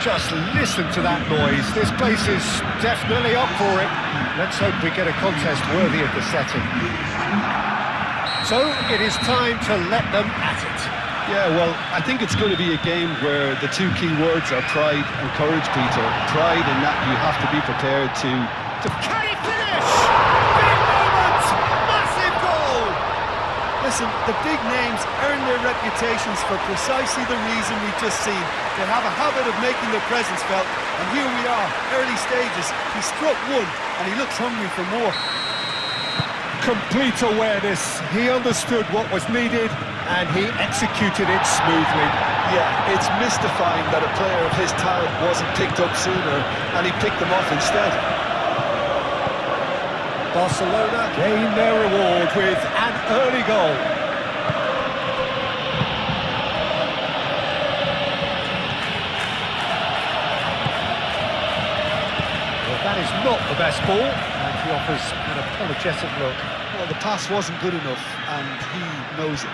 Just listen to that noise. This place is definitely up for it. Let's hope we get a contest worthy of the setting. So it is time to let them at it. Yeah, well, I think it's going to be a game where the two key words are pride and courage, Peter. Pride in that you have to be prepared to... Can he finish? Big moment! Massive goal! Listen, the big names earn their reputations for precisely the reason we've just seen. They have a habit of making their presence felt, and here we are, early stages. He struck one, and he looks hungry for more. Complete awareness. He understood what was needed, and he executed it smoothly. Yeah, it's mystifying that a player of his talent wasn't picked up sooner, and he picked them off instead. Barcelona gain their reward with an early goal. Well, that is not the best ball, and he offers an apologetic look. Well, the pass wasn't good enough, and he knows it.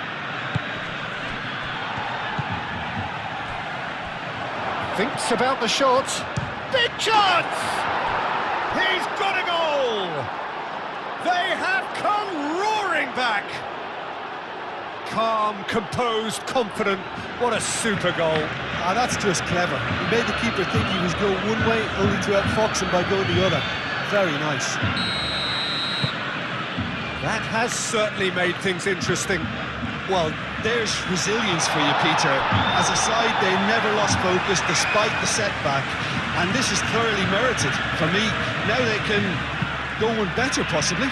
Thinks about the shot. Big chance! He's got a goal! They have come roaring back! Calm, composed, confident. What a super goal. Ah, that's just clever. He made the keeper think he was going one way, only to outfox him by going the other. Very nice. That has certainly made things interesting. Well, there's resilience for you, Peter. As a side, they never lost focus despite the setback, and this is thoroughly merited. For me, now they can go one better, possibly.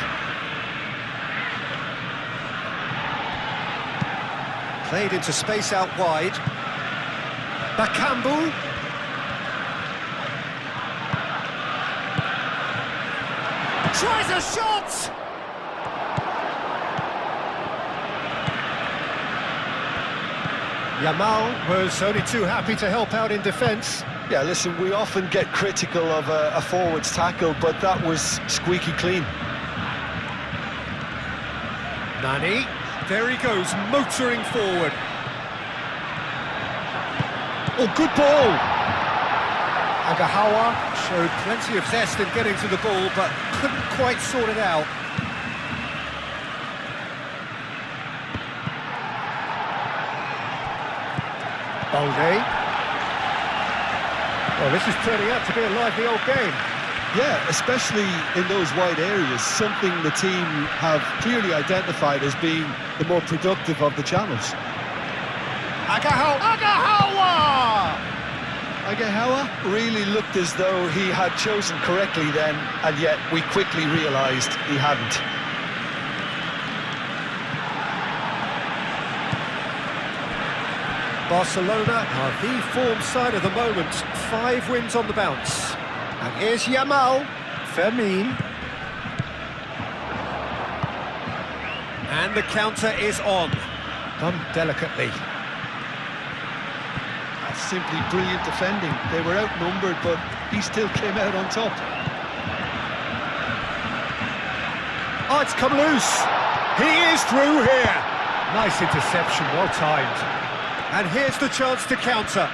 Played into space out wide. Bakambu. Tries a shot! Yamal was only too happy to help out in defence. Yeah, listen, we often get critical of a forward's tackle, but that was squeaky clean. Nani, there he goes, motoring forward. Oh, good ball! Agahawa showed plenty of zest in getting to the ball, but couldn't quite sort it out. Balde. Well, this is turning out to be a lively old game. Yeah, especially in those wide areas, something the team have clearly identified as being the more productive of the channels. Agahawa! Agahawa really looked as though he had chosen correctly then, and yet we quickly realised he hadn't. Barcelona are the form side of the moment. 5 wins on the bounce. And here's Yamal. Fermin. And the counter is on. Done delicately. That's simply brilliant defending. They were outnumbered, but he still came out on top. Oh, it's come loose. He is through here. Nice interception, well timed. And here's the chance to counter.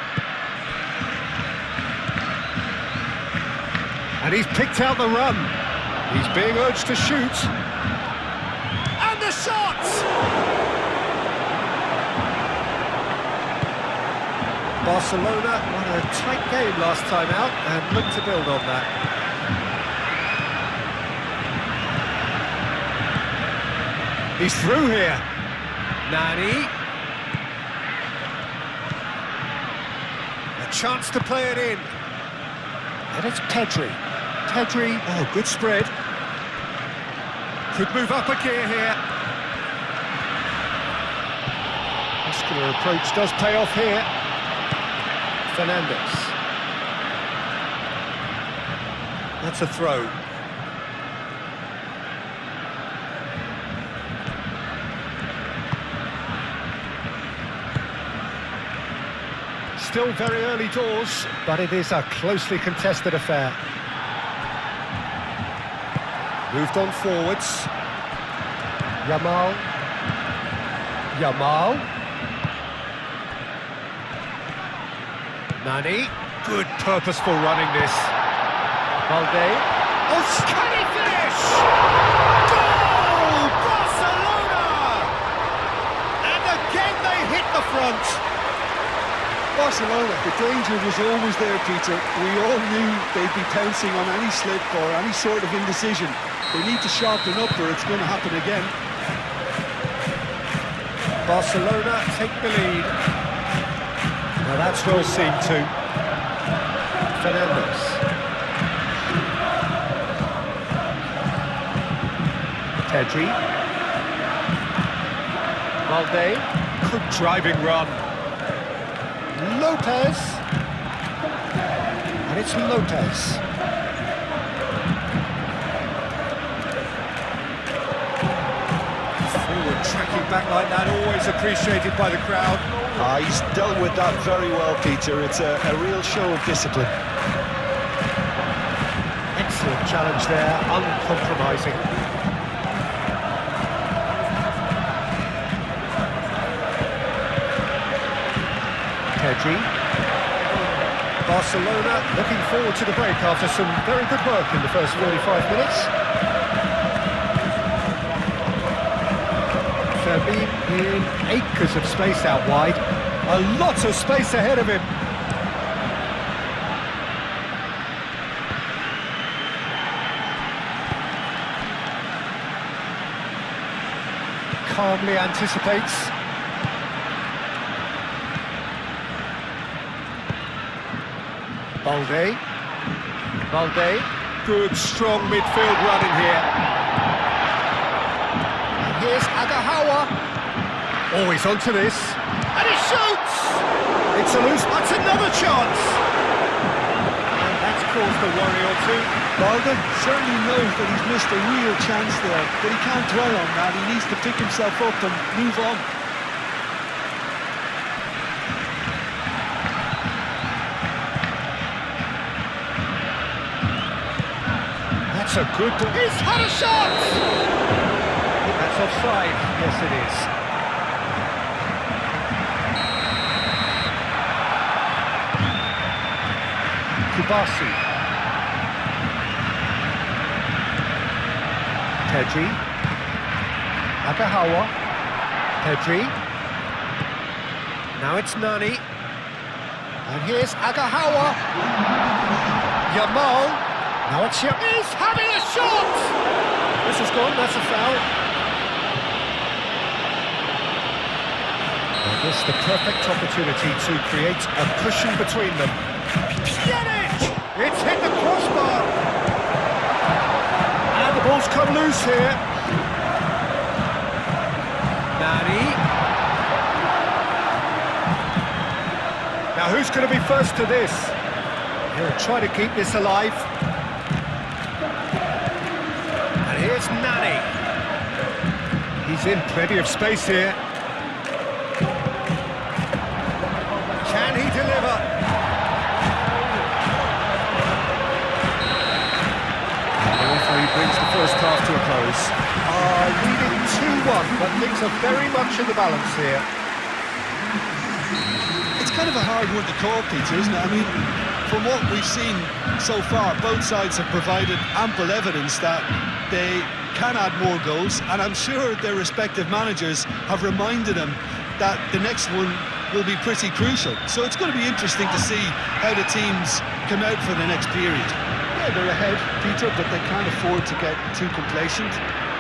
And he's picked out the run. He's being urged to shoot. And the shot! Barcelona won a tight game last time out and look to build on that. He's through here. Nani. A chance to play it in. And it's Pedri. Pedri, oh, good spread. Could move up a gear here. Muscular approach does pay off here. Fernandes. That's a throw. still very early doors, but it is a closely contested affair. Moved on forwards. Yamal. Nani. Good purposeful running this. Valde. Oh, can he finish? Goal! Barcelona! And again they hit the front. Barcelona, the danger was always there, Peter. We all knew they'd be pouncing on any slip or any sort of indecision. They need to sharpen up or it's going to happen again. Barcelona take the lead. Now that's well seen too. Fernandes. Pedri. Valde. Good driving run. Lopez. And it's Lopez. Forward tracking back like that, always appreciated by the crowd. He's dealt with that very well, Peter. It's a real show of discipline. Excellent challenge there, uncompromising. Pedri. Barcelona looking forward to the break after some very good work in the first 45 minutes. Fermin in acres of space out wide. A lot of space ahead of him. Calmly anticipates. Valde. Good, strong midfield running here. And here's Agahawa. Always onto this. And he shoots! It's a loose, that's another chance! And that's caused a worry or two. Valde certainly knows that he's missed a real chance there, but he can't dwell on that. He needs to pick himself up and move on. That's a good ball. He's had a shot! That's offside. Yes, it is. Kubasi. Pedri. Agahawa. Pedri. Now it's Nani. And here's Agahawa. Yamal. Now it's Yamal. He's having a shot! This is gone, that's a foul. Well, this is the perfect opportunity to create a cushion between them. Pjanic! It's hit the crossbar! And the ball's come loose here. Nani. Now who's going to be first to this? He'll try to keep this alive. And here's Nani. He's in plenty of space here. Can he deliver? The referee brings the first half to a close. Leading 2-1, but things are very much in the balance here. It's kind of a hard one to call, Peter, isn't it? I mean, from what we've seen so far, both sides have provided ample evidence that they can add more goals, and I'm sure their respective managers have reminded them that the next one will be pretty crucial. So it's going to be interesting to see how the teams come out for the next period. Yeah, they're ahead, Peter, but they can't afford to get too complacent.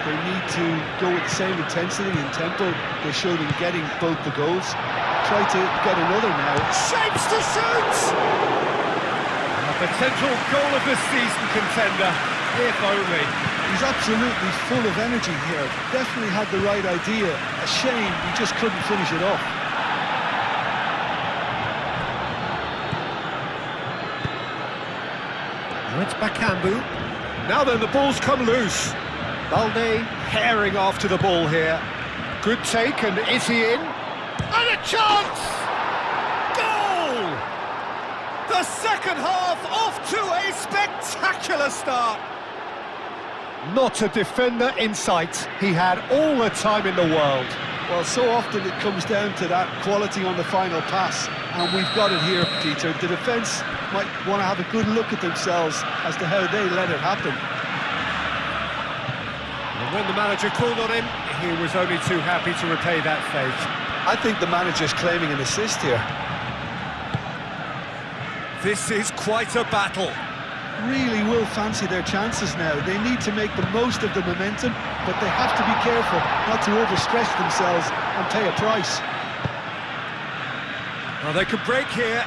They need to go with the same intensity and tempo they showed in getting both the goals. Try to get another now. Shapes to shoot! A potential goal of the season contender, if only. He's absolutely full of energy here. Definitely had the right idea. A shame he just couldn't finish it off. Now it's Bakambu. Now then, the ball's come loose. Balde herring after the ball here. Good take, and is he in? And a chance! Goal! The second half off to a spectacular start. Not a defender in sight. He had all the time in the world. Well, so often it comes down to that quality on the final pass, and we've got it here, Peter. The defence might want to have a good look at themselves as to how they let it happen. And when the manager called on him, he was only too happy to repay that fate. I think the manager's claiming an assist here. This is quite a battle. Really will fancy their chances now. They need to make the most of the momentum, but they have to be careful not to overstretch themselves and pay a price. Well, they could break here.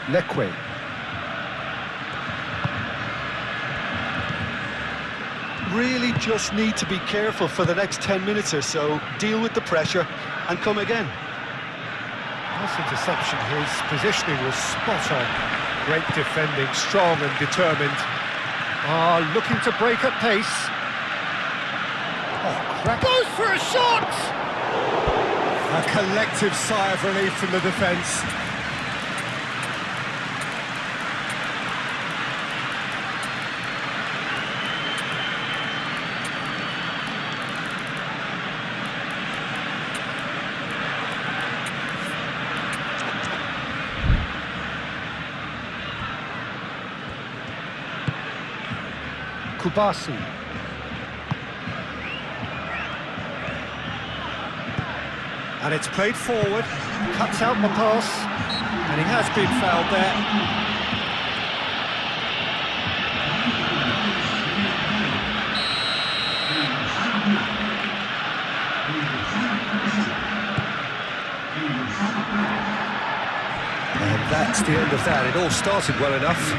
Leque. Really just need to be careful for the next 10 minutes or so, deal with the pressure and come again. Nice interception. His positioning was spot on. Great defending, strong and determined. Looking to break at pace. Oh, crack. Goes for a shot! A collective sigh of relief from the defence. Kubasi. And it's played forward, cuts out the pass, and he has been fouled there. And that's the end of that. It all started well enough.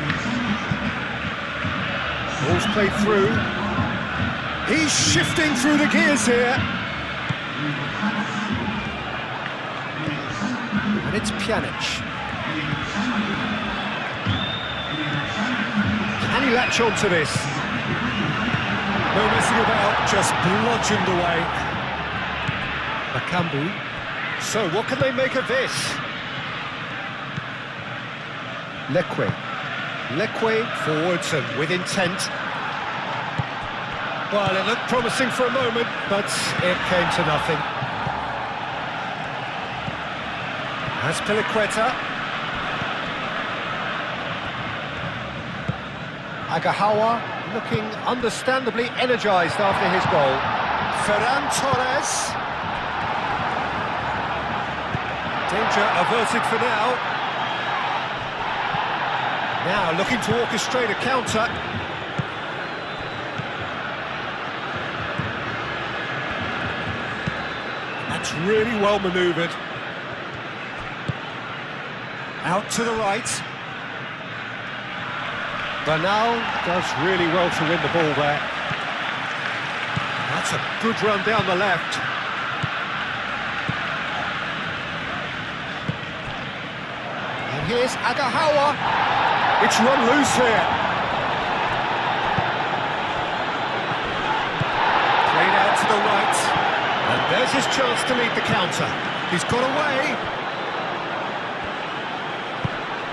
Ball's played through. He's shifting through the gears here. And it's Pjanic. Can he latch on to this? No messing about, just bludgeoned away. Bakambu. So what can they make of this? Leque. Leque forwards and with intent. Well, it looked promising for a moment, but it came to nothing. That's Piliqueta. Agahawa looking understandably energised after his goal. Ferran Torres. Danger averted for now. Now looking to orchestrate a counter. That's really well manoeuvred. Out to the right. Bernal does really well to win the ball there. That's a good run down the left. And here's Agahawa. It's run loose here. Played out to the right. And there's his chance to lead the counter. He's got away.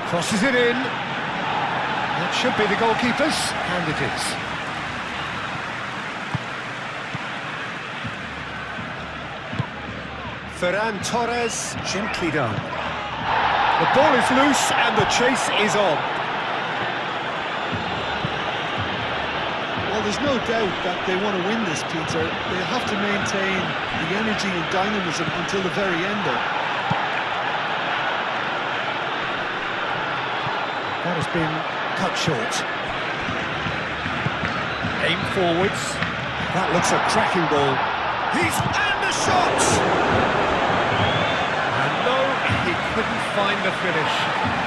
Crosses it in. That should be the goalkeeper's, and it is. Ferran Torres, gently done. The ball is loose and the chase is on. Well, there's no doubt that they want to win this, Peter. They'll have to maintain the energy and dynamism until the very end there. That has been cut short. Aim forwards. That looks a cracking ball. And the shot! And no, he couldn't find the finish.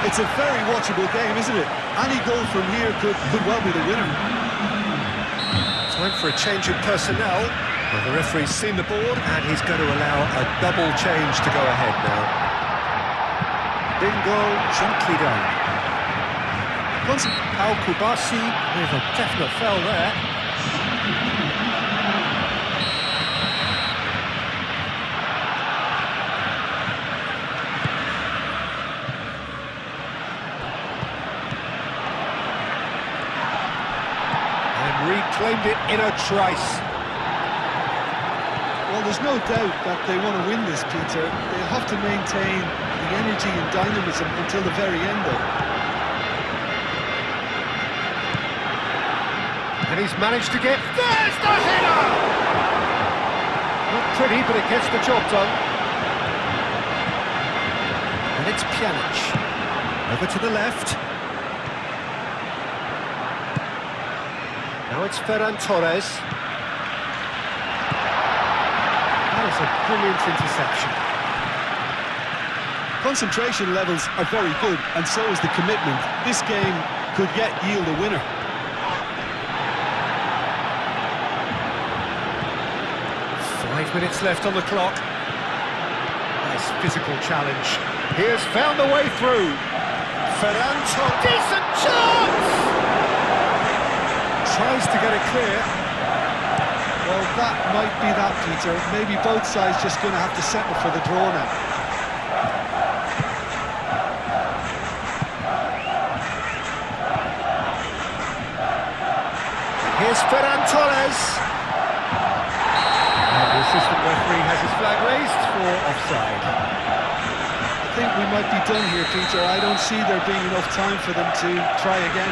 It's a very watchable game, isn't it? Any goal from here could well be the winner. Time for a change of personnel. Well, the referee's seen the board and he's going to allow a double change to go ahead now. Bingo, gently done. Al Kubasi with a definite foul there. in a trice. Well, there's no doubt that they want to win this, Peter. They'll have to maintain the energy and dynamism until the very end, though. And he's managed to get... There's the header! Not pretty, but it gets the job done. And it's Pjanic. Over to the left. Now it's Ferran Torres. That is a brilliant interception. Concentration levels are very good, and so is the commitment. This game could yet yield a winner. Minutes left on the clock. Nice physical challenge. He has found the way through. Ferran Torres. Decent chance! Tries to get it clear. Well, that might be that, Peter. Maybe both sides just going to have to settle for the draw now. Here's Ferran Torres. The assistant referee has his flag raised for offside. I think we might be done here, Peter. I don't see there being enough time for them to try again.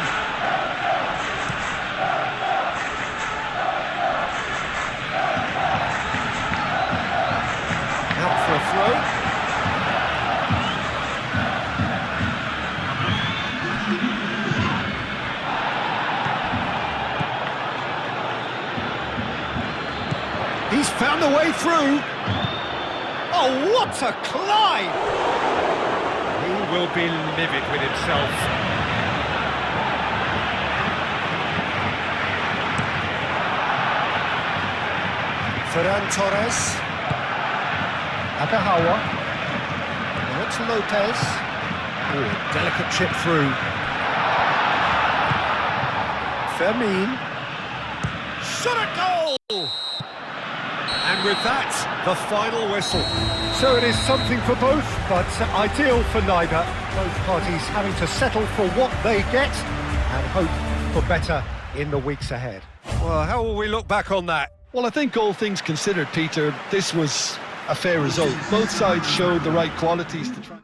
Out for a throw. He's found the way through. Oh, what a climb! He will be livid with himself. Ferran Torres. Agahawa. Now it's Lopez. Oh, delicate chip through. Fermin. Shot at goal! And with that, the final whistle. So it is something for both, but ideal for neither. Both parties having to settle for what they get and hope for better in the weeks ahead. Well, how will we look back on that? Well, I think all things considered, Peter, this was a fair result. Both sides showed the right qualities to try.